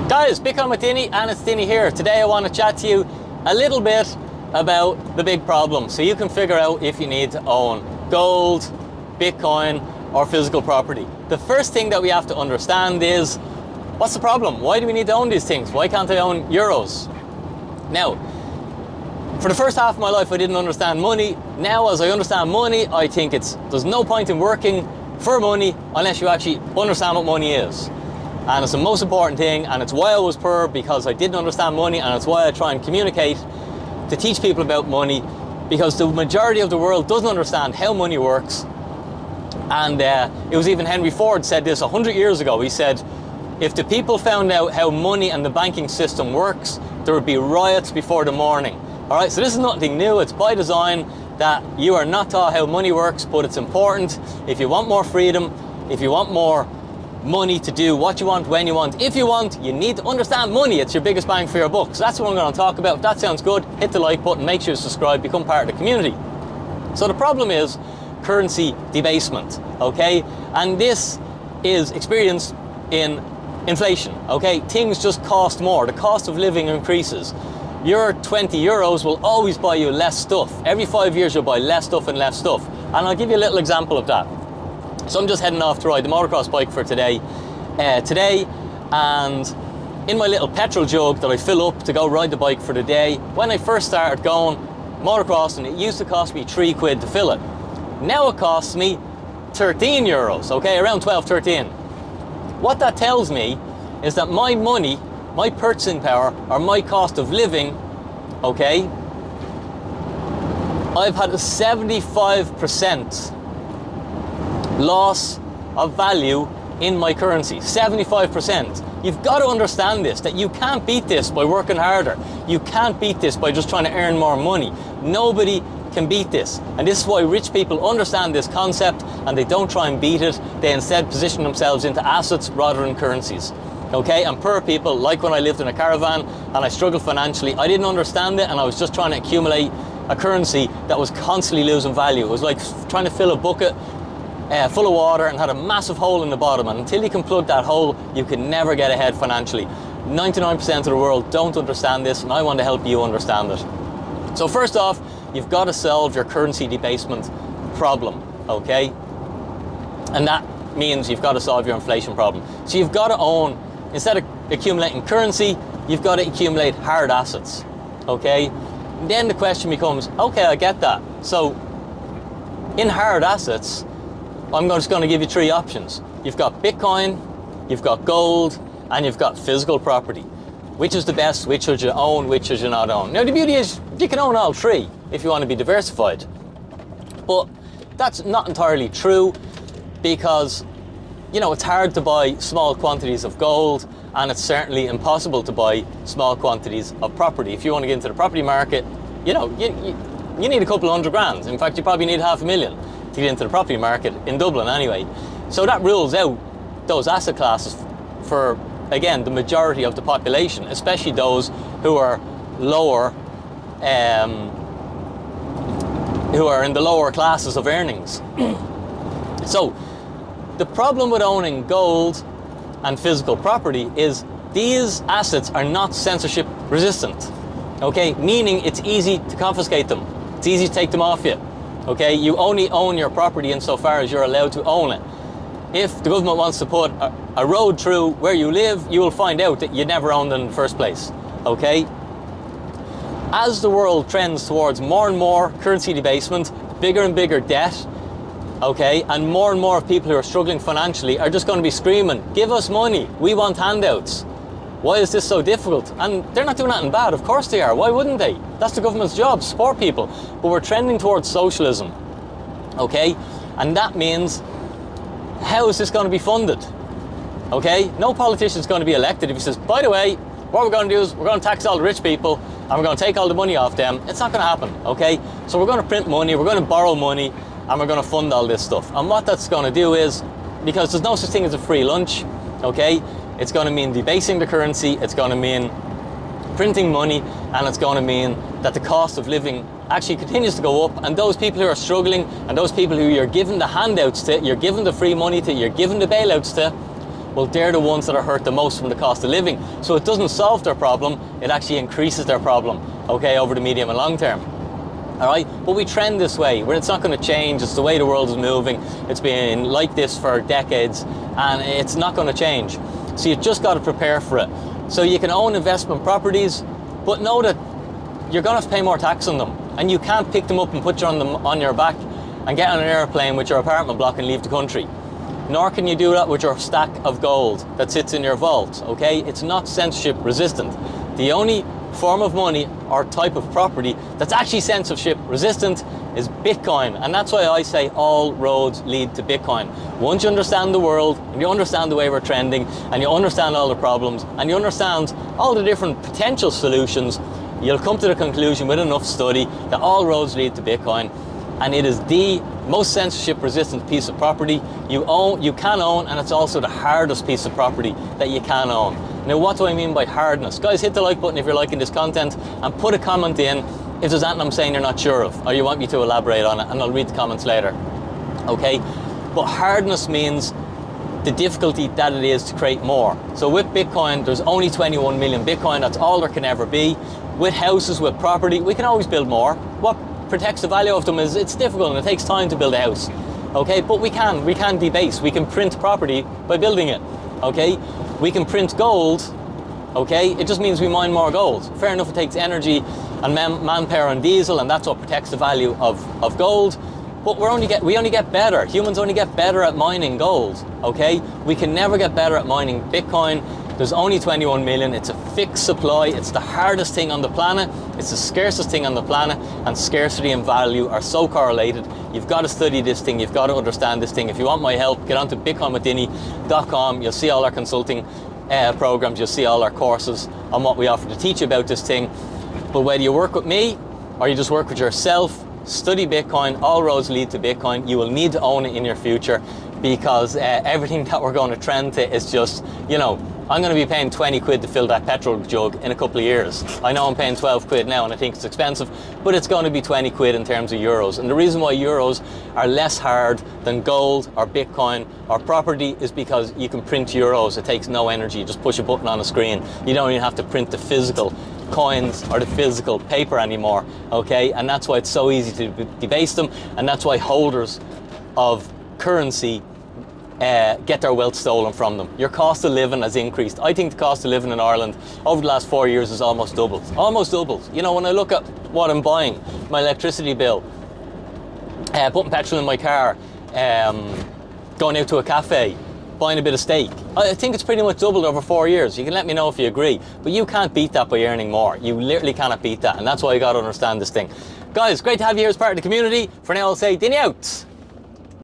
Guys, Bitcoin with Dinny, and it's Dinny here. Today I want to chat to you a little bit about the big problem so you can figure out if you need to own gold, Bitcoin, or physical property. The first thing that we have to understand is, what's the problem? Why do we need to own these things? Why can't I own euros? Now, for the first half of my life I didn't understand money. Now as I understand money, I think there's no point in working for money unless you actually understand what money is. And it's the most important thing, and it's why I was poor, because I didn't understand money, and it's why I try and communicate to teach people about money, because the majority of the world doesn't understand how money works. And it was even Henry Ford said this 100 years ago. He said, if the people found out how money and the banking system works, there would be riots before the morning. All right, so this is nothing new. It's by design that you are not taught how money works, but it's important. If you want more freedom, if you want more money to do what you want, when you want, if you want, you need to understand money. It's your biggest bang for your buck. So that's what I'm going to talk about. If that sounds good, hit the like button, make sure you subscribe, become part of the community. So the problem is currency debasement, okay? And this is experienced in inflation, okay? Things just cost more. The cost of living increases. Your 20 euros will always buy you less stuff. Every 5 years you'll buy less stuff and less stuff. And I'll give you a little example of that. So I'm just heading off to ride the motocross bike for today, and in my little petrol jug that I fill up to go ride the bike for the day, when I first started going motocrossing, it used to cost me £3 to fill it. Now it costs me 13 euros, okay, around 12, 13. What that tells me is that my money, my purchasing power, or my cost of living, okay, I've had a 75% loss of value in my currency. 75%. You've got to understand this, that you can't beat this by working harder. You can't beat this by just trying to earn more money. Nobody can beat this. And this is why rich people understand this concept and they don't try and beat it. They instead position themselves into assets rather than currencies. Okay, and poor people, like when I lived in a caravan and I struggled financially, I didn't understand it and I was just trying to accumulate a currency that was constantly losing value. It was like trying to fill a bucket full of water and had a massive hole in the bottom, and until you can plug that hole, you can never get ahead financially. 99% of the world don't understand this, and I want to help you understand it. So first off, you've got to solve your currency debasement problem, okay? And that means you've got to solve your inflation problem. So you've got to own, instead of accumulating currency, you've got to accumulate hard assets, okay? And then the question becomes, okay, I get that. So in hard assets, I'm just going to give you three options. You've got Bitcoin, you've got gold, and you've got physical property. Which is the best? Which should you own? Which should you not own? Now the beauty is you can own all three if you want to be diversified. But that's not entirely true, because you know, it's hard to buy small quantities of gold, and it's certainly impossible to buy small quantities of property. If you want to get into the property market, you know, you need a couple of $100,000. In fact, you probably need $500,000 to get into the property market in Dublin anyway. So that rules out those asset classes for, again, the majority of the population, especially those who are lower, who are in the lower classes of earnings. So the problem with owning gold and physical property is these assets are not censorship resistant, okay? Meaning it's easy to confiscate them. It's easy to take them off you. Okay, you only own your property insofar as you're allowed to own it. If the government wants to put a road through where you live, you will find out that you never owned it in the first place. Okay? As the world trends towards more and more currency debasement, bigger and bigger debt, okay, and more of people who are struggling financially are just going to be screaming, give us money, we want handouts. Why is this so difficult? And they're not doing anything bad, of course they are. Why wouldn't they? That's the government's job, support people. But we're trending towards socialism, okay? And that means, how is this going to be funded? Okay? No politician is going to be elected if he says, by the way, what we're going to do is we're going to tax all the rich people and we're going to take all the money off them. It's not going to happen, okay? So we're going to print money, we're going to borrow money, and we're going to fund all this stuff. And what that's going to do is, because there's no such thing as a free lunch, okay? It's going to mean debasing the currency, it's going to mean printing money, and it's going to mean that the cost of living actually continues to go up, and those people who are struggling and those people who you're giving the handouts to, you're giving the free money to, you're giving the bailouts to, well, they're the ones that are hurt the most from the cost of living. So it doesn't solve their problem, it actually increases their problem, okay, over the medium and long term. All right, but we trend this way where it's not going to change. It's the way the world is moving. It's been like this for decades and it's not going to change. So you've just got to prepare for it. So you can own investment properties, but know that you're going to have to pay more tax on them, and you can't pick them up and put them on your back and get on an airplane with your apartment block and leave the country. Nor can you do that with your stack of gold that sits in your vault, okay? It's not censorship resistant. The only form of money or type of property that's actually censorship resistant is Bitcoin. And that's why I say all roads lead to Bitcoin. Once you understand the world, and you understand the way we're trending, and you understand all the problems, and you understand all the different potential solutions, you'll come to the conclusion with enough study that all roads lead to Bitcoin. And it is the most censorship resistant piece of property you can own, and it's also the hardest piece of property that you can own. Now, what do I mean by hardness? Guys, hit the like button if you're liking this content, and put a comment in if there's anything I'm saying you're not sure of, or you want me to elaborate on it, and I'll read the comments later, okay? But hardness means the difficulty that it is to create more. So with Bitcoin, there's only 21 million Bitcoin, that's all there can ever be. With houses, with property, we can always build more. What protects the value of them is it's difficult and it takes time to build a house, okay? But we can debase, we can print property by building it, okay? We can print gold, okay? It just means we mine more gold. Fair enough, it takes energy and manpower and diesel, and that's what protects the value of gold. But we only get better. Humans only get better at mining gold, okay? We can never get better at mining Bitcoin. There's only 21 million. It's a fixed supply. It's the hardest thing on the planet. It's the scarcest thing on the planet, and scarcity and value are so correlated. You've got to study this thing. You've got to understand this thing. If you want my help, get onto bitcoinwithdinny.com. You'll see all our consulting programs. You'll see all our courses on what we offer to teach you about this thing. But whether you work with me or you just work with yourself, study Bitcoin. All roads lead to Bitcoin. You will need to own it in your future, because everything that we're going to trend to is just, you know, I'm going to be paying 20 quid to fill that petrol jug in a couple of years. I know I'm paying 12 quid now and I think it's expensive, but it's going to be 20 quid in terms of euros. And the reason why euros are less hard than gold or Bitcoin or property is because you can print euros. It takes no energy. You just push a button on a screen. You don't even have to print the physical coins or the physical paper anymore, okay? And that's why it's so easy to debase them, and that's why holders of currency get their wealth stolen from them. Your cost of living has increased. I think the cost of living in Ireland over the last 4 years has almost doubled. Almost doubled. You know, when I look at what I'm buying, my electricity bill, putting petrol in my car, going out to a cafe, buying a bit of steak, I think it's pretty much doubled over 4 years. You can let me know if you agree, but you can't beat that by earning more. You literally cannot beat that, and that's why you got to understand this thing. Guys, great to have you here as part of the community. For now, I'll say Dinny out.